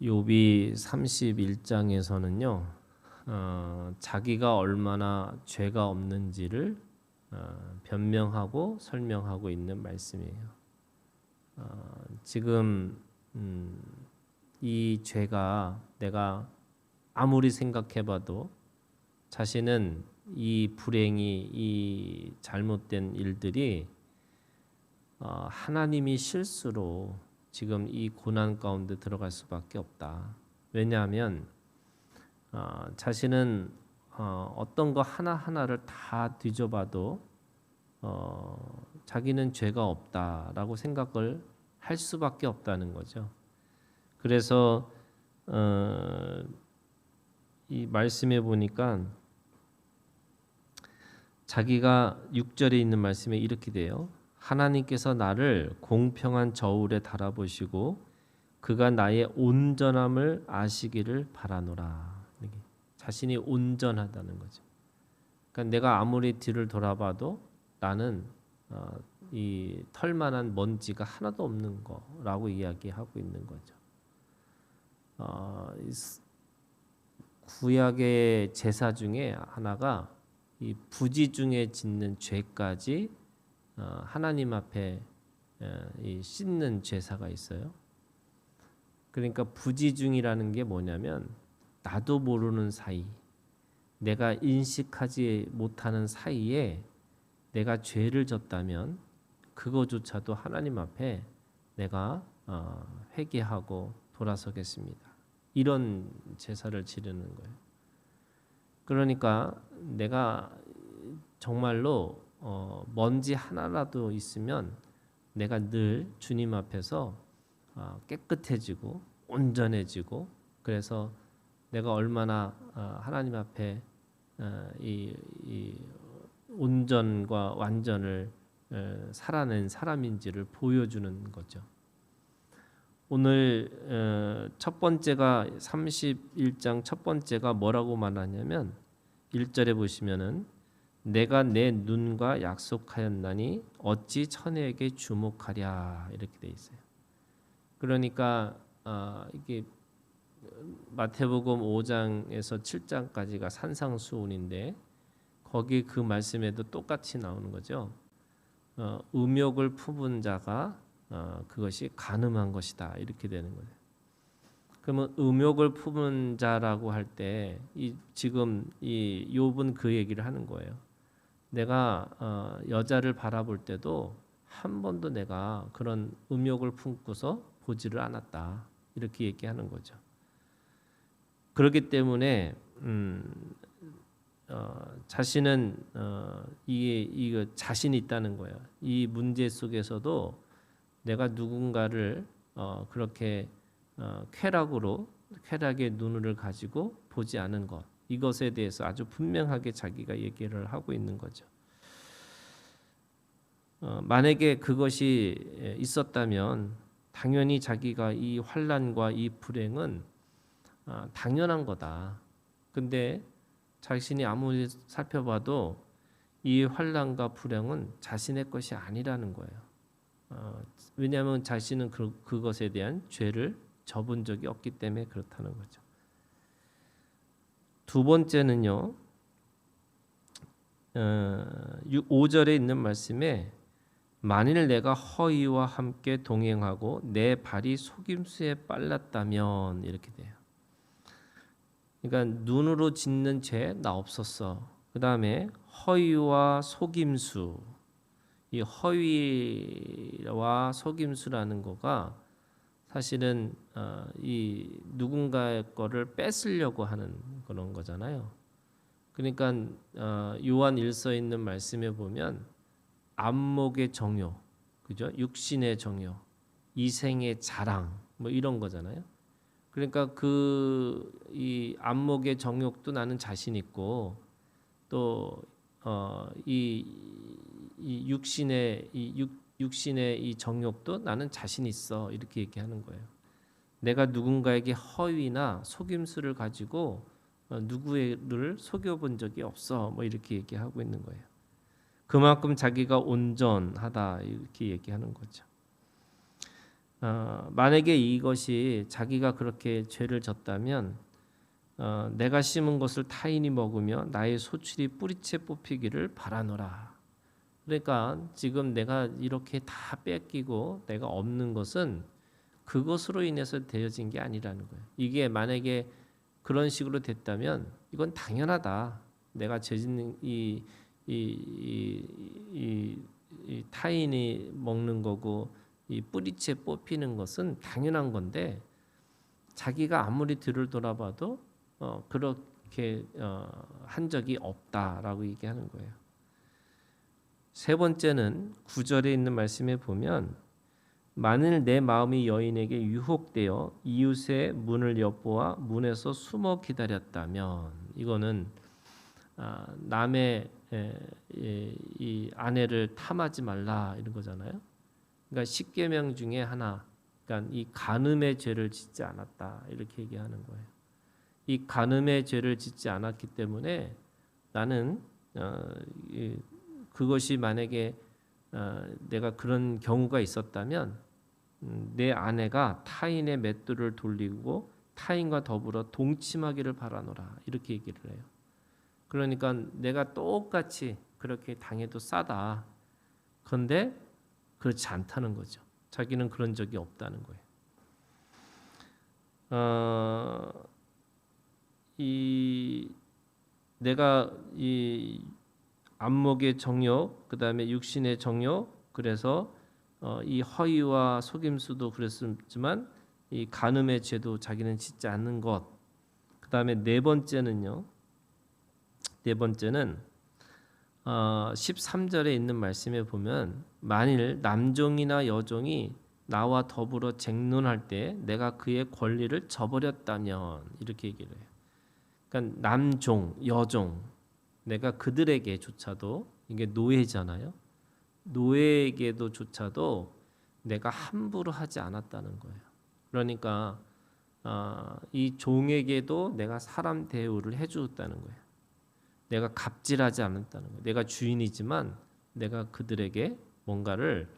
욥이 31장에서는요, 자기가 얼마나 죄가 없는지를 변명하고 설명하고 있는 말씀이에요. 지금 이 죄가 내가 아무리 생각해봐도 자신은 이 불행이, 이 잘못된 일들이 하나님이 실수로 지금 이 고난 가운데 들어갈 수밖에 없다. 왜냐하면 자신은 어떤 거 하나하나를 다 뒤져봐도 자기는 죄가 없다라고 생각을 할 수밖에 없다는 거죠. 그래서 이 말씀에 보니까 자기가 6절에 있는 말씀에 이렇게 돼요. 하나님께서 나를 공평한 저울에 달아보시고 그가 나의 온전함을 아시기를 바라노라. 자신이 온전하다는 거죠. 그러니까 내가 아무리 뒤를 돌아봐도 나는 이 털만한 먼지가 하나도 없는 거라고 이야기하고 있는 거죠. 구약의 제사 중에 하나가 이 부지 중에 짓는 죄까지 하나님 앞에 씻는 제사가 있어요. 그러니까 부지중이라는 게 뭐냐면 나도 모르는 사이, 내가 인식하지 못하는 사이에 내가 죄를 졌다면 그거조차도 하나님 앞에 내가 회개하고 돌아서겠습니다. 이런 제사를 지르는 거예요. 그러니까 내가 정말로 먼지 하나라도 있으면 내가 늘 주님 앞에서 깨끗해지고 온전해지고, 그래서 내가 얼마나 하나님 앞에 이 온전과 완전을 살아낸 사람인지를 보여주는 거죠. 오늘 첫 번째가 31장 첫 번째가 뭐라고 말하냐면 1절에 보시면은 내가 내 눈과 약속하였나니 어찌 천혜에게 주목하랴 이렇게 돼 있어요. 그러니까 이게 마태복음 5장에서 7장까지가 산상수훈인데 거기 그 말씀에도 똑같이 나오는 거죠. 음욕을 품은 자가 그것이 간음한 것이다 이렇게 되는 거예요. 그러면 음욕을 품은 자라고 할 때 지금 이 욥은 그 얘기를 하는 거예요. 내가 여자를 바라볼 때도 한 번도 내가 그런 음욕을 품고서 보지를 않았다 이렇게 얘기하는 거죠. 그렇기 때문에 자신은 이게 자신이 있다는 거예요. 이 문제 속에서도 내가 누군가를 그렇게 쾌락의 눈을 가지고 보지 않은 것, 이것에 대해서 아주 분명하게 자기가 얘기를 하고 있는 거죠. 만약에 그것이 있었다면 당연히 자기가 이 환난과 이 불행은 당연한 거다. 근데 자신이 아무리 살펴봐도 이 환난과 불행은 자신의 것이 아니라는 거예요. 왜냐하면 자신은 그것에 대한 죄를 접은 적이 없기 때문에 그렇다는 거죠. 두 번째는요, 5절에 있는 말씀에 만일 내가 허위와 함께 동행하고 내 발이 속임수에 빨랐다면 이렇게 돼요. 그러니까 눈으로 짓는 죄 나 없었어. 그 다음에 허위와 속임수, 이 허위와 속임수라는 거가 사실은 이 누군가의 거를 뺏으려고 하는 그런 거잖아요. 그러니까 요한 1서에 있는 말씀에 보면 안목의 정욕, 그죠? 육신의 정욕, 이생의 자랑, 뭐 이런 거잖아요. 그러니까 이 안목의 정욕도 나는 자신 있고 또 이 육신의 이 정욕도 나는 자신 있어 이렇게 얘기하는 거예요. 내가 누군가에게 허위나 속임수를 가지고 누구를 속여본 적이 없어 뭐 이렇게 얘기하고 있는 거예요. 그만큼 자기가 온전하다 이렇게 얘기하는 거죠. 만약에 이것이 자기가 그렇게 죄를 졌다면 내가 심은 것을 타인이 먹으며 나의 소출이 뿌리채 뽑히기를 바라노라. 그러니까 지금 내가 이렇게 다 뺏기고 내가 없는 것은 그것으로 인해서 되어진 게 아니라는 거예요. 이게 만약에 그런 식으로 됐다면 이건 당연하다. 내가 죄짓는 이 타인이 먹는 거고 이 뿌리채 뽑히는 것은 당연한 건데 자기가 아무리 뒤를 돌아봐도 그렇게 한 적이 없다라고 얘기하는 거예요. 세 번째는 9절에 있는 말씀에 보면 만일 내 마음이 여인에게 유혹되어 이웃의 문을 엿보아 문에서 숨어 기다렸다면 이거는 남의 이 아내를 탐하지 말라 이런 거잖아요. 그러니까 십계명 중에 하나, 그러니까 이 간음의 죄를 짓지 않았다 이렇게 얘기하는 거예요. 이 간음의 죄를 짓지 않았기 때문에 나는 그것이 만약에 내가 그런 경우가 있었다면 내 아내가 타인의 맷돌을 돌리고 타인과 더불어 동침하기를 바라노라 이렇게 얘기를 해요. 그러니까 내가 똑같이 그렇게 당해도 싸다. 그런데 그렇지 않다는 거죠. 자기는 그런 적이 없다는 거예요. 내가 이 안목의 정욕, 그 다음에 육신의 정욕, 그래서 이 허위와 속임수도 그랬지만 이 간음의 죄도 자기는 짓지 않는 것. 그 다음에 네 번째는 13절에 있는 말씀에 보면 만일 남종이나 여종이 나와 더불어 쟁론할 때 내가 그의 권리를 저버렸다면 이렇게 얘기를 해요. 그러니까 남종, 여종 내가 그들에게조차도 이게 노예잖아요. 노예에게도조차도 내가 함부로 하지 않았다는 거예요. 그러니까 이 종에게도 내가 사람 대우를 해주었다는 거예요. 내가 갑질하지 않았다는 거예요. 내가 주인이지만 내가 그들에게 뭔가를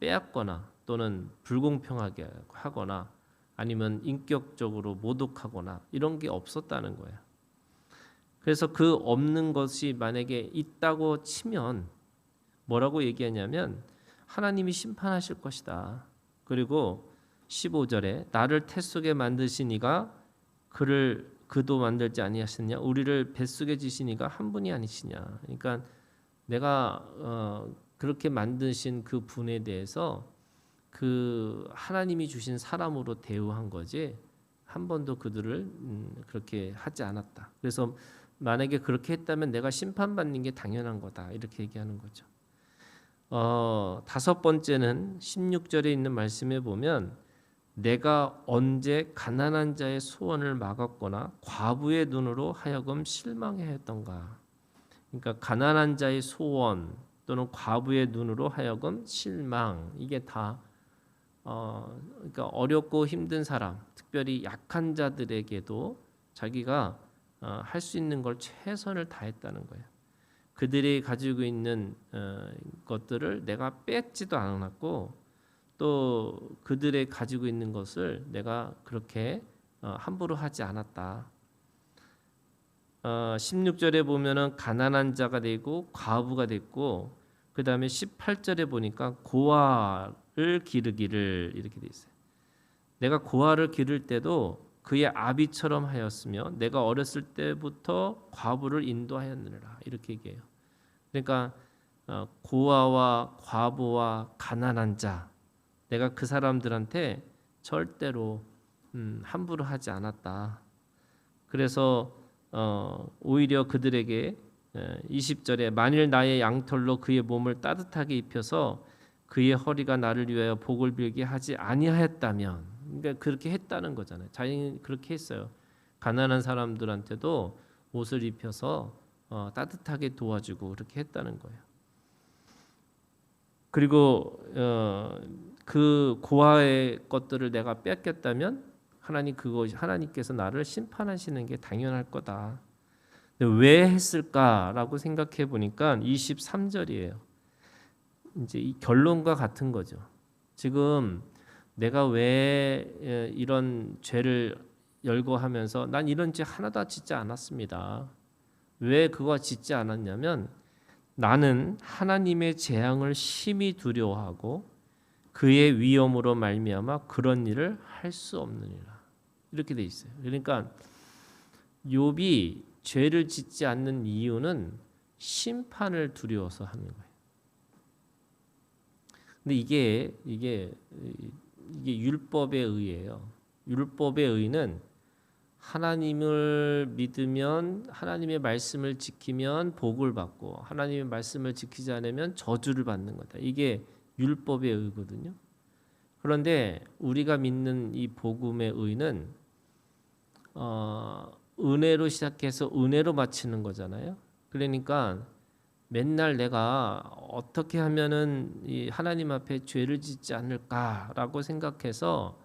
빼앗거나 또는 불공평하게 하거나 아니면 인격적으로 모독하거나 이런 게 없었다는 거예요. 그래서 그 없는 것이 만약에 있다고 치면 뭐라고 얘기하냐면 하나님이 심판하실 것이다. 그리고 15절에 나를 태 속에 만드신 이가 그도 만들지 아니하시느냐 우리를 뱃속에 지신 이가 한 분이 아니시냐. 그러니까 내가 그렇게 만드신 그 분에 대해서 그 하나님이 주신 사람으로 대우한 거지 한 번도 그들을 그렇게 하지 않았다. 그래서 만약에 그렇게 했다면 내가 심판받는 게 당연한 거다 이렇게 얘기하는 거죠. 다섯 번째는 16절에 있는 말씀에 보면 내가 언제 가난한 자의 소원을 막았거나 과부의 눈으로 하여금 실망해 했던가. 그러니까 가난한 자의 소원 또는 과부의 눈으로 하여금 실망 이게 다 그러니까 어렵고 힘든 사람, 특별히 약한 자들에게도 자기가 할 수 있는 걸 최선을 다했다는 거예요. 그들이 가지고 있는 것들을 내가 뺏지도 않았고 또 그들의 가지고 있는 것을 내가 그렇게 함부로 하지 않았다. 16절에 보면은 가난한 자가 되고 과부가 됐고 그 다음에 18절에 보니까 고아를 기르기를 이렇게 돼 있어요. 내가 고아를 기를 때도 그의 아비처럼 하였으며 내가 어렸을 때부터 과부를 인도하였느니라 이렇게 얘기해요. 그러니까 고아와 과부와 가난한 자 내가 그 사람들한테 절대로 함부로 하지 않았다. 그래서 오히려 그들에게 20절에 만일 나의 양털로 그의 몸을 따뜻하게 입혀서 그의 허리가 나를 위하여 복을 빌게 하지 아니하였다면 그러니까 그렇게 했다는 거잖아요. 자신이 그렇게 했어요. 가난한 사람들한테도 옷을 입혀서 따뜻하게 도와주고 그렇게 했다는 거예요. 그리고 그 고아의 것들을 내가 뺏겼다면 하나님께서 나를 심판하시는 게 당연할 거다. 왜 했을까라고 생각해 보니까 23절이에요. 이제 이 결론과 같은 거죠. 지금 내가 왜 이런 죄를 열거하면서 난 이런 죄 하나도 짓지 않았습니다. 왜 그거 짓지 않았냐면 나는 하나님의 재앙을 심히 두려워하고 그의 위엄으로 말미암아 그런 일을 할 수 없느니라. 이렇게 돼 있어요. 그러니까 욥이 죄를 짓지 않는 이유는 심판을 두려워서 하는 거예요. 근데 이게 율법의 의예요. 율법의 의는 하나님을 믿으면 하나님의 말씀을 지키면 복을 받고 하나님의 말씀을 지키지 않으면 저주를 받는 거다. 이게 율법의 의거든요. 그런데 우리가 믿는 이 복음의 의는 은혜로 시작해서 은혜로 마치는 거잖아요. 그러니까 맨날 내가 어떻게 하면은 이 하나님 앞에 죄를 짓지 않을까라고 생각해서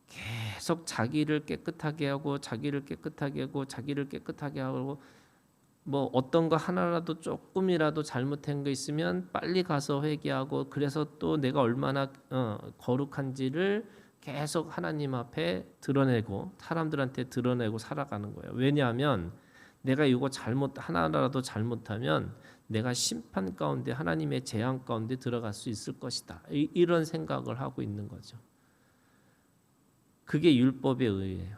계속 자기를 깨끗하게 하고 자기를 깨끗하게 하고 자기를 깨끗하게 하고 뭐 어떤 거 하나라도 조금이라도 잘못한 거 있으면 빨리 가서 회개하고 그래서 또 내가 얼마나 거룩한지를 계속 하나님 앞에 드러내고 사람들한테 드러내고 살아가는 거예요. 왜냐하면 내가 이거 하나라도 잘못하면 내가 심판 가운데 하나님의 재앙 가운데 들어갈 수 있을 것이다. 이런 생각을 하고 있는 거죠. 그게 율법의 의예요.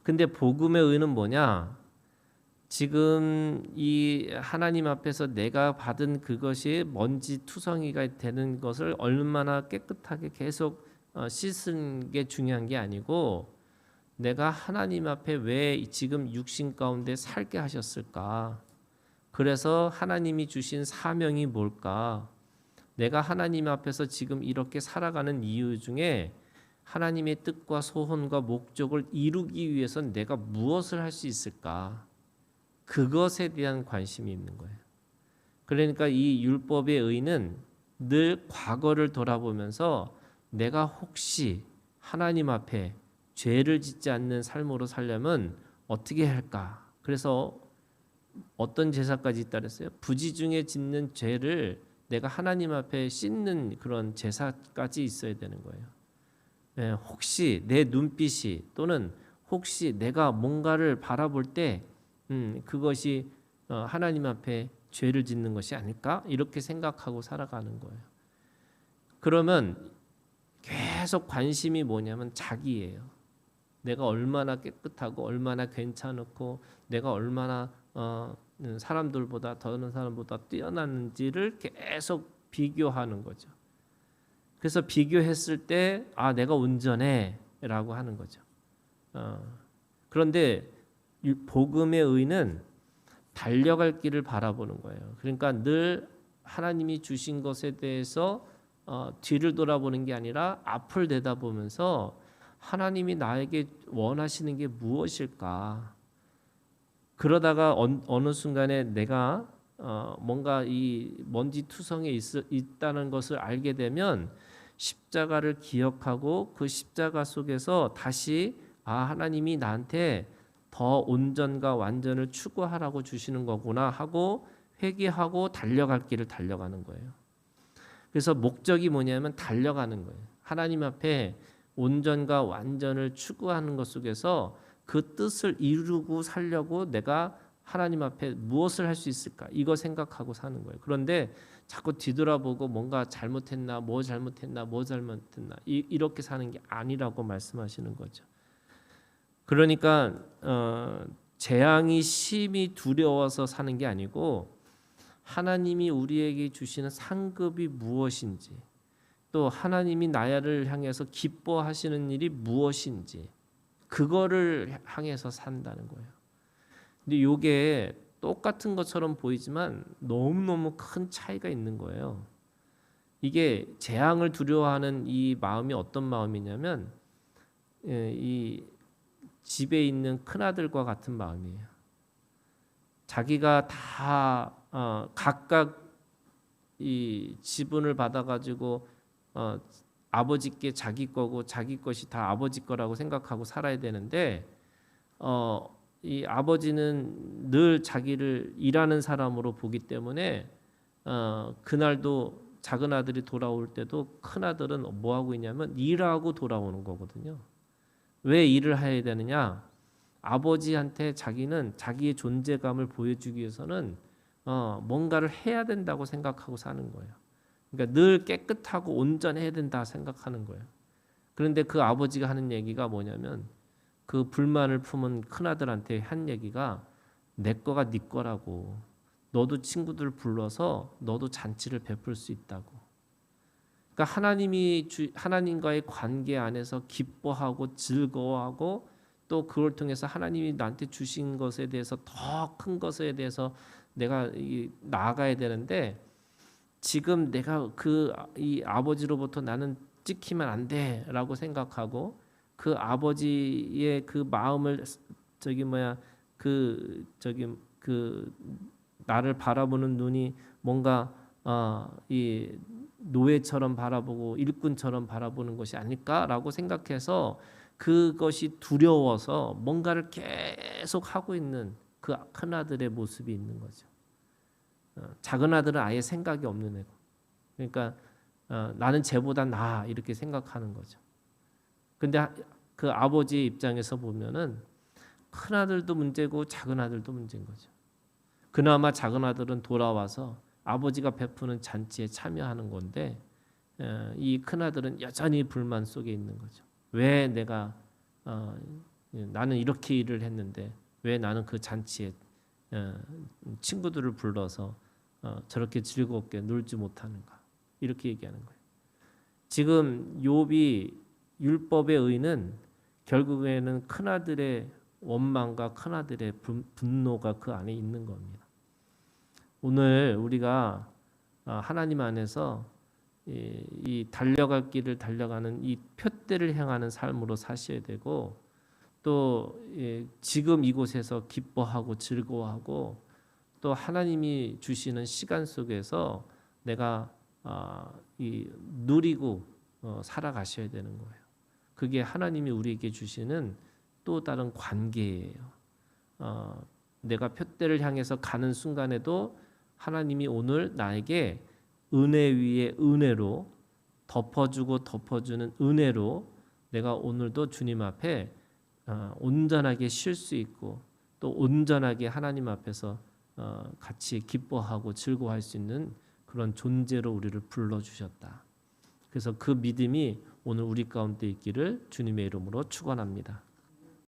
근데 복음의 의는 뭐냐? 지금 이 하나님 앞에서 내가 받은 그것이 먼지 투성이가 되는 것을 얼마나 깨끗하게 계속 씻은 게 중요한 게 아니고 내가 하나님 앞에 왜 지금 육신 가운데 살게 하셨을까? 그래서 하나님이 주신 사명이 뭘까? 내가 하나님 앞에서 지금 이렇게 살아가는 이유 중에 하나님의 뜻과 소원과 목적을 이루기 위해서 내가 무엇을 할 수 있을까? 그것에 대한 관심이 있는 거예요. 그러니까 이 율법의 의는 늘 과거를 돌아보면서 내가 혹시 하나님 앞에 죄를 짓지 않는 삶으로 살려면 어떻게 할까? 그래서 어떤 제사까지 있다 그랬어요? 부지 중에 짓는 죄를 내가 하나님 앞에 씻는 그런 제사까지 있어야 되는 거예요. 네, 혹시 내 눈빛이 또는 혹시 내가 뭔가를 바라볼 때 그것이 하나님 앞에 죄를 짓는 것이 아닐까? 이렇게 생각하고 살아가는 거예요. 그러면 계속 관심이 뭐냐면 자기예요. 내가 얼마나 깨끗하고 얼마나 괜찮고 내가 얼마나 사람들보다 다른 사람보다 뛰어났는지를 계속 비교하는 거죠. 그래서 비교했을 때 내가 온전해라고 하는 거죠. 그런데 복음의 의는 달려갈 길을 바라보는 거예요. 그러니까 늘 하나님이 주신 것에 대해서 뒤를 돌아보는 게 아니라 앞을 내다보면서 하나님이 나에게 원하시는 게 무엇일까? 그러다가 어느 순간에 내가 뭔가 이 먼지 투성에 있다는 것을 알게 되면 십자가를 기억하고 그 십자가 속에서 다시 하나님이 나한테 더 온전과 완전을 추구하라고 주시는 거구나 하고 회개하고 달려갈 길을 달려가는 거예요. 그래서 목적이 뭐냐면 달려가는 거예요. 하나님 앞에 온전과 완전을 추구하는 것 속에서 그 뜻을 이루고 살려고 내가 하나님 앞에 무엇을 할 수 있을까? 이거 생각하고 사는 거예요. 그런데 자꾸 뒤돌아보고 뭔가 잘못했나, 뭐 잘못했나, 뭐 잘못했나 이렇게 사는 게 아니라고 말씀하시는 거죠. 그러니까 재앙이 심히 두려워서 사는 게 아니고 하나님이 우리에게 주시는 상급이 무엇인지 또 하나님이 나를 향해서 기뻐하시는 일이 무엇인지 그거를 향해서 산다는 거예요. 근데 이게 똑같은 것처럼 보이지만 너무너무 큰 차이가 있는 거예요. 이게 재앙을 두려워하는 이 마음이 어떤 마음이냐면 이 집에 있는 큰아들과 같은 마음이에요. 자기가 다 각각 이 지분을 받아가지고 아버지께 자기 거고 자기 것이 다 아버지 거라고 생각하고 살아야 되는데 이 아버지는 늘 자기를 일하는 사람으로 보기 때문에 그날도 작은 아들이 돌아올 때도 큰 아들은 뭐 하고 있냐면 일하고 돌아오는 거거든요. 왜 일을 해야 되느냐? 아버지한테 자기는 자기의 존재감을 보여주기 위해서는 뭔가를 해야 된다고 생각하고 사는 거예요. 그러니까 늘 깨끗하고 온전해야 된다 생각하는 거예요. 그런데 그 아버지가 하는 얘기가 뭐냐면 그 불만을 품은 큰아들한테 한 얘기가 내 거가 네 거라고. 너도 친구들 불러서 너도 잔치를 베풀 수 있다고. 그러니까 하나님과의 관계 안에서 기뻐하고 즐거워하고 또 그걸 통해서 하나님이 나한테 주신 것에 대해서 더 큰 것에 대해서 내가 나아가야 되는데 지금 내가 이 아버지로부터 나는 찍히면 안 돼라고 생각하고 그 아버지의 그 마음을 그 나를 바라보는 눈이 뭔가 이 노예처럼 바라보고 일꾼처럼 바라보는 것이 아닐까라고 생각해서 그것이 두려워서 뭔가를 계속 하고 있는 그 큰 아들의 모습이 있는 거죠. 작은 아들은 아예 생각이 없는 애고, 그러니까 나는 쟤보다 나아 이렇게 생각하는 거죠. 근데 그 아버지의 입장에서 보면은 큰 아들도 문제고 작은 아들도 문제인 거죠. 그나마 작은 아들은 돌아와서 아버지가 베푸는 잔치에 참여하는 건데 이 큰 아들은 여전히 불만 속에 있는 거죠. 왜 내가 나는 이렇게 일을 했는데 왜 나는 그 잔치에 친구들을 불러서 저렇게 즐겁게 놀지 못하는가 이렇게 얘기하는 거예요. 지금 욥이 율법의 의는 결국에는 큰아들의 원망과 큰아들의 분노가 그 안에 있는 겁니다. 오늘 우리가 하나님 안에서 이 달려갈 길을 달려가는 이 표대를 향하는 삶으로 사셔야 되고 또 지금 이곳에서 기뻐하고 즐거워하고 또 하나님이 주시는 시간 속에서 내가 누리고 살아가셔야 되는 거예요. 그게 하나님이 우리에게 주시는 또 다른 관계예요. 내가 표대를 향해서 가는 순간에도 하나님이 오늘 나에게 은혜 위에 은혜로 덮어주고 덮어주는 은혜로 내가 오늘도 주님 앞에 온전하게 쉴 수 있고 또 온전하게 하나님 앞에서 같이 기뻐하고 즐거워할 수 있는 그런 존재로 우리를 불러주셨다. 그래서 그 믿음이 오늘 우리 가운데 있기를 주님의 이름으로 축원합니다.